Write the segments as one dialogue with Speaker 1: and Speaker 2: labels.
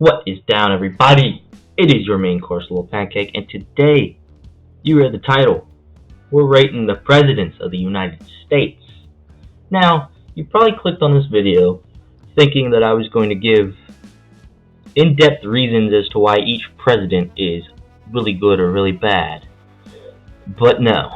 Speaker 1: What is down, everybody? It is your main course, Little Pancake, and today, you read the title. We're rating the presidents of the United States. Now, you probably clicked on this video thinking that I was going to give in-depth reasons as to why each president is really good or really bad. But no.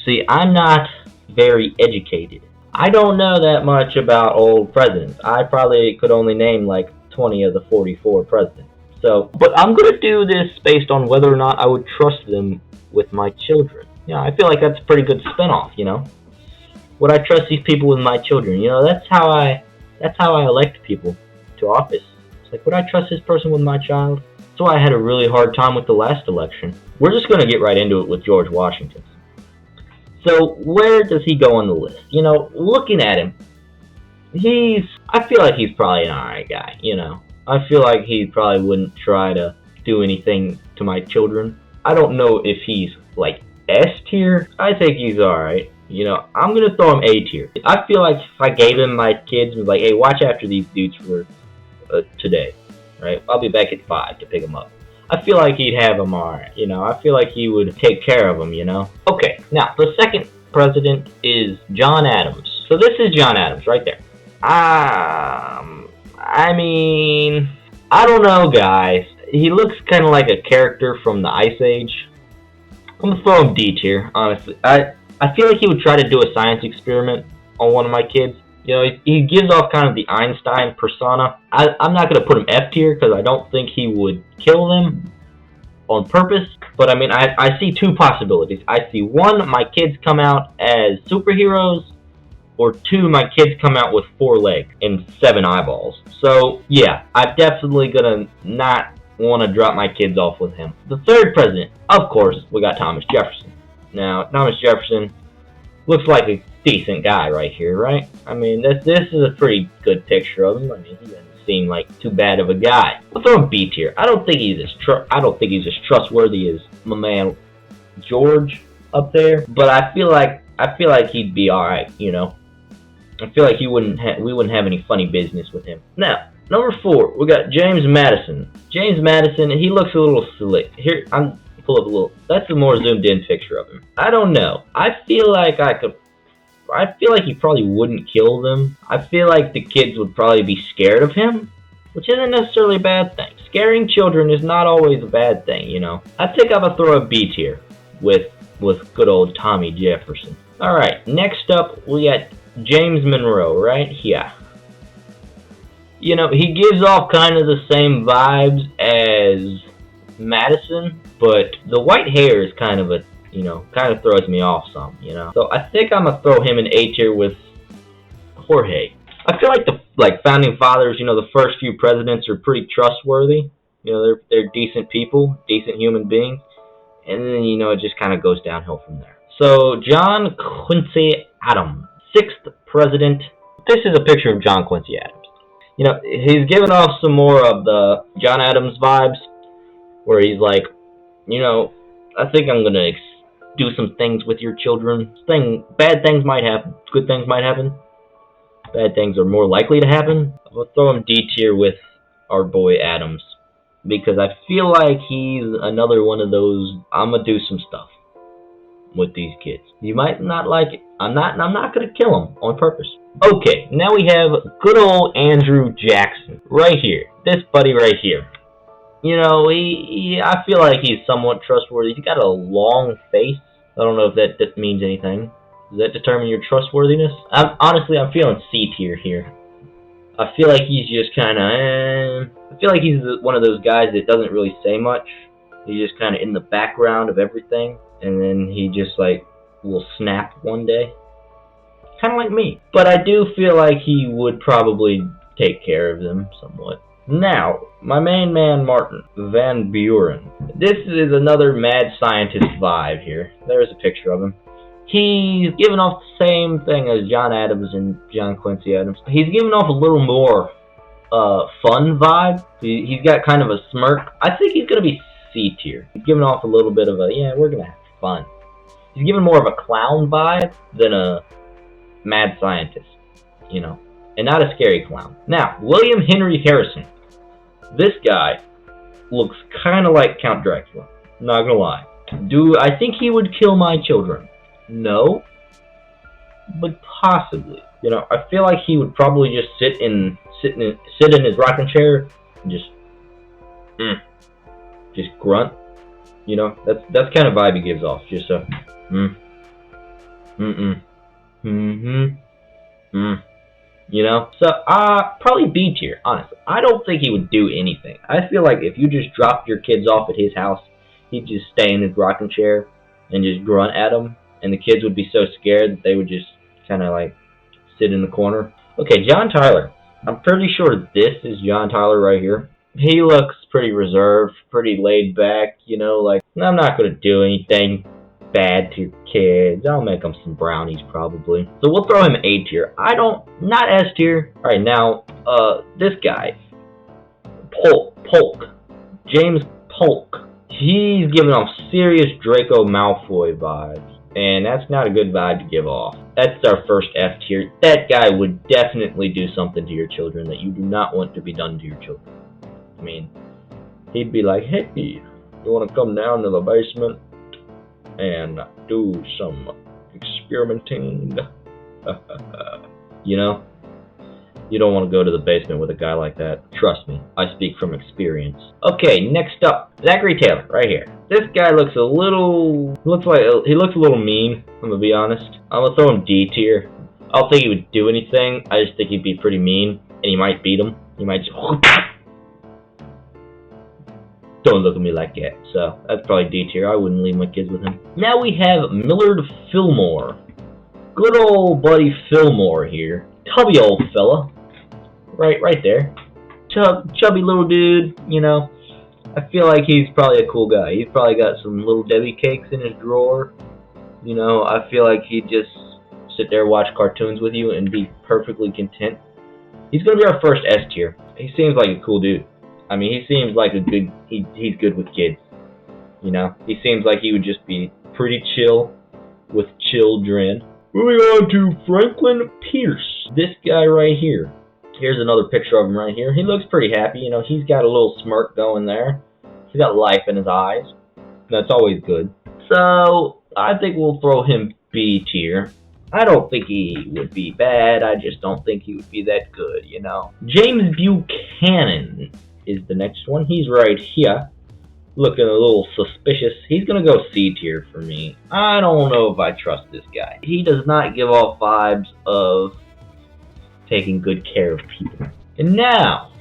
Speaker 1: See, I'm not very educated. I don't know that much about old presidents. I probably could only name like 20 of the 44 presidents. But I'm going to do this based on whether or not I would trust them with my children. Yeah, I feel like that's a pretty good spinoff, Would I trust these people with my children? That's how I elect people to office. It's like, would I trust this person with my child? That's why I had a really hard time with the last election. We're just going to get right into it with George Washington. So where does he go on the list? Looking at him, I feel like he's probably an alright guy, I feel like he probably wouldn't try to do anything to my children. I don't know if he's like S tier. I think he's alright. I'm gonna throw him A tier. I feel like if I gave him my kids and was like, hey, watch after these dudes for today, right? I'll be back at 5 to pick them up. I feel like he'd have them alright, I feel like he would take care of them, Okay, now the second president is John Adams. So this is John Adams right there. I mean, I don't know, guys. He looks kind of like a character from the Ice Age. I'm gonna throw him D tier, honestly. I feel like he would try to do a science experiment on one of my kids. He gives off kind of the Einstein persona. I'm not gonna put him F tier because I don't think he would kill them on purpose. But I mean, I see two possibilities. I see one, my kids come out as superheroes, or two, my kids come out with 4 legs and 7 eyeballs. So yeah, I'm definitely gonna not want to drop my kids off with him. The third president, of course, we got Thomas Jefferson. Now, Thomas Jefferson looks like a decent guy right here, right? I mean, this is a pretty good picture of him. I mean, he doesn't seem like too bad of a guy. I'll throw him B tier. I don't think he's as trustworthy as my man George up there, but I feel like he'd be all right, I feel like we wouldn't have any funny business with him. Now, number 4, we got James Madison. James Madison, he looks a little slick. Here, I'm pull up a little. That's a more zoomed in picture of him. I don't know. I feel like he probably wouldn't kill them. I feel like the kids would probably be scared of him, which isn't necessarily a bad thing. Scaring children is not always a bad thing, I think I'm gonna throw a B tier with good old Tommy Jefferson. All right, next up we got James Monroe, right? Yeah. He gives off kind of the same vibes as Madison, but the white hair is kind of throws me off some, So I think I'm gonna throw him in A tier with Jorge. I feel like the founding fathers, the first few presidents are pretty trustworthy. They're decent people, decent human beings, and then it just kind of goes downhill from there. So John Quincy Adams, 6th president. This is a picture of John Quincy Adams. He's giving off some more of the John Adams vibes, where he's like, I think I'm gonna do some things with your children. Bad things might happen, good things might happen. Bad things are more likely to happen. We'll throw him D tier with our boy Adams, because I feel like he's another one of those, I'm gonna do some stuff with these kids. You might not like it. I'm not gonna kill him on purpose. Okay, now we have good old Andrew Jackson right here. This buddy right here. I feel like he's somewhat trustworthy. He's got a long face. I don't know if that means anything. Does that determine your trustworthiness? I'm feeling C tier here. I feel like he's just kind of, I feel like he's one of those guys that doesn't really say much. He's just kind of in the background of everything, and then he just will snap one day. Kind of like me. But I do feel like he would probably take care of them somewhat. Now, my main man Martin Van Buren. This is another mad scientist vibe here. There's a picture of him. He's giving off the same thing as John Adams and John Quincy Adams. He's giving off a little more fun vibe. He's got kind of a smirk. I think he's going to be C tier. He's giving off a little bit of we're going to have fun. He's giving more of a clown vibe than a mad scientist, and not a scary clown. Now, William Henry Harrison. This guy looks kind of like Count Dracula. Not gonna lie. Do I think he would kill my children? No, but possibly. You know, I feel like he would probably just sit in his rocking chair and just grunt. You know, that's kind of vibe he gives off. Just a You know, so probably B tier. Honestly, I don't think he would do anything. I feel like if you just dropped your kids off at his house, he'd just stay in his rocking chair and just grunt at them, and the kids would be so scared that they would just kind of like sit in the corner. Okay, John Tyler. I'm pretty sure this is John Tyler right here. He looks pretty reserved, pretty laid back, you know, like, I'm not going to do anything bad to your kids. I'll make them some brownies probably. So we'll throw him A tier. Not S tier. Alright, now, this guy, Polk. James Polk. He's giving off serious Draco Malfoy vibes. And that's not a good vibe to give off. That's our first F tier. That guy would definitely do something to your children that you do not want to be done to your children. I mean, he'd be like, hey, you want to come down to the basement and do some experimenting? You know? You don't want to go to the basement with a guy like that. Trust me, I speak from experience. Okay, next up, Zachary Taylor, right here. This guy looks a little mean, I'm gonna be honest. I'm gonna throw him D tier. I don't think he would do anything. I just think he'd be pretty mean, and you might beat him. You might just don't look at me like that. So that's probably D tier. I wouldn't leave my kids with him. Now we have Millard Fillmore. Good old buddy Fillmore here. Tubby old fella. Right there. Chubby little dude, you know. I feel like he's probably a cool guy. He's probably got some Little Debbie cakes in his drawer. You know, I feel like he'd just sit there, watch cartoons with you, and be perfectly content. He's gonna be our first S tier. He seems like a cool dude. I mean, he seems like he's good with kids. You know, he seems like he would just be pretty chill with children. Moving on to Franklin Pierce. This guy right here. Here's another picture of him right here. He looks pretty happy. You know, he's got a little smirk going there. He's got life in his eyes. That's always good. So, I think we'll throw him B tier. I don't think he would be bad. I just don't think he would be that good, you know. James Buchanan is the next one. He's right here. Looking a little suspicious. He's gonna go C tier for me. I don't know if I trust this guy. He does not give off vibes of taking good care of people. And now,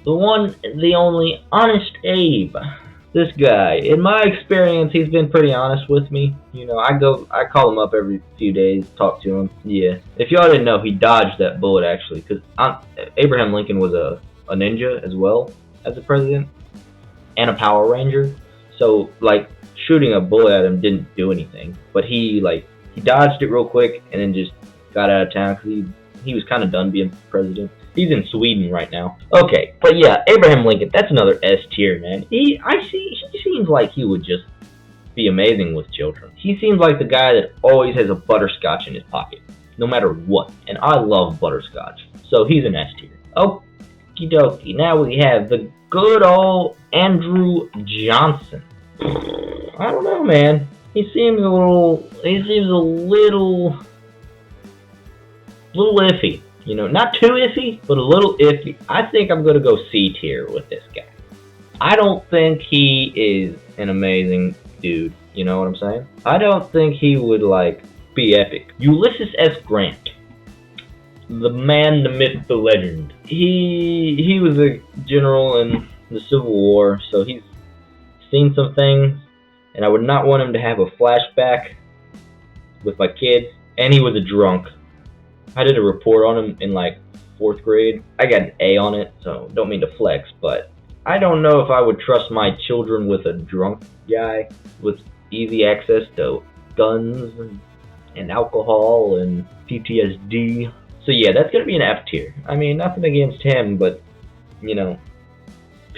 Speaker 1: the one, the only, Honest Abe. This guy, in my experience, he's been pretty honest with me. You know, I call him up every few days, talk to him. Yeah. If y'all didn't know, he dodged that bullet actually, because Abraham Lincoln was a ninja as well as a president and a Power Ranger. So, like, shooting a bullet at him didn't do anything. But he dodged it real quick and then just got out of town because he was kind of done being president. He's in Sweden right now. Okay, but yeah, Abraham Lincoln, that's another S tier, man. He seems like he would just be amazing with children. He seems like the guy that always has a butterscotch in his pocket, no matter what. And I love butterscotch, so he's an S tier. Okie dokie, now we have the good old Andrew Johnson. I don't know, man. He seems a little iffy. You know, not too iffy, but a little iffy. I think I'm going to go C tier with this guy. I don't think he is an amazing dude. You know what I'm saying? I don't think he would, like, be epic. Ulysses S. Grant. The man, the myth, the legend. He was a general in the Civil War, so he's seen some things, and I would not want him to have a flashback with my kids. And he was a drunk. I did a report on him in like 4th grade. I got an A on it, so don't mean to flex, but I don't know if I would trust my children with a drunk guy with easy access to guns and alcohol and PTSD. So yeah, that's gonna be an F tier. I mean, nothing against him, but you know,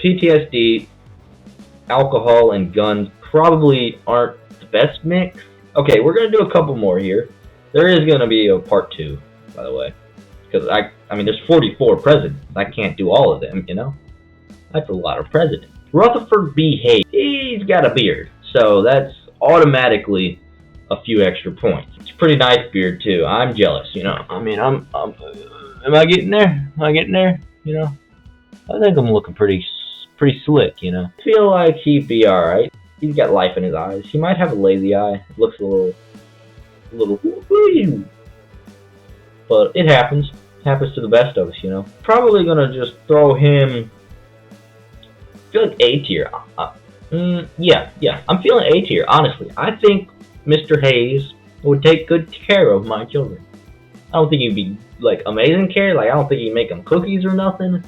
Speaker 1: PTSD, alcohol, and guns probably aren't the best mix. Okay, we're gonna do a couple more here. There is gonna be a part 2. By the way, because I mean, there's 44 presidents. I can't do all of them, you know. That's a lot of president. Rutherford B. Hayes, he's got a beard, so that's automatically a few extra points. It's a pretty nice beard too. I'm jealous, you know. I mean, am I getting there? Am I getting there? You know, I think I'm looking pretty slick, you know. I feel like he'd be all right. He's got life in his eyes. He might have a lazy eye. It looks a little, but it happens. It happens to the best of us, you know. Probably gonna just throw him. I feel like A tier. Yeah. I'm feeling A tier. Honestly, I think Mr. Hayes would take good care of my children. I don't think he'd be like amazing care. Like I don't think he'd make them cookies or nothing,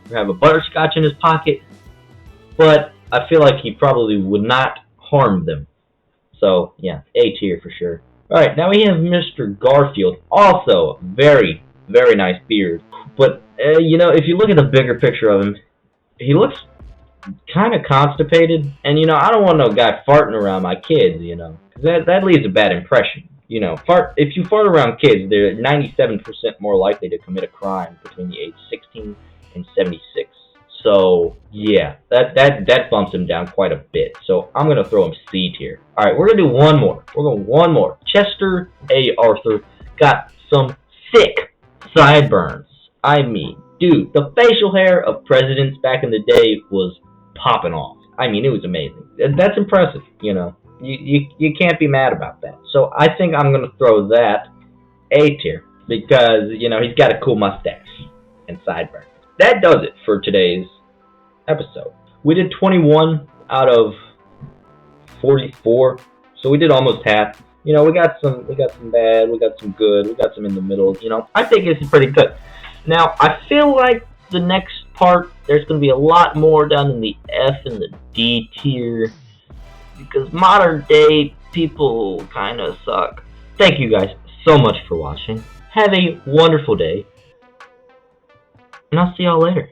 Speaker 1: or have a butterscotch in his pocket. But I feel like he probably would not harm them. So yeah, A tier for sure. All right, now we have Mr. Garfield. Also, very nice beard. But you know, if you look at the bigger picture of him, he looks kind of constipated. And you know, I don't want no guy farting around my kids. You know, 'cause that leaves a bad impression. You know, if you fart around kids, they're 97% more likely to commit a crime between the age 16 and 76. So yeah, that bumps him down quite a bit. So I'm gonna throw him C tier. All right, we're gonna do one more. We're going one more. Chester A. Arthur got some sick sideburns. I mean, dude, the facial hair of presidents back in the day was popping off. I mean, it was amazing. That's impressive. You know, you can't be mad about that. So I think I'm gonna throw that A tier because you know he's got a cool mustache and sideburns. That does it for today's episode. We did 21 out of 44, so we did almost half. You know, we got some bad, we got some good, we got some in the middle. You know, I think it's pretty good. Now, I feel like the next part there's going to be a lot more down in the F and the D tier because modern day people kind of suck. Thank you guys so much for watching. Have a wonderful day, and I'll see y'all later.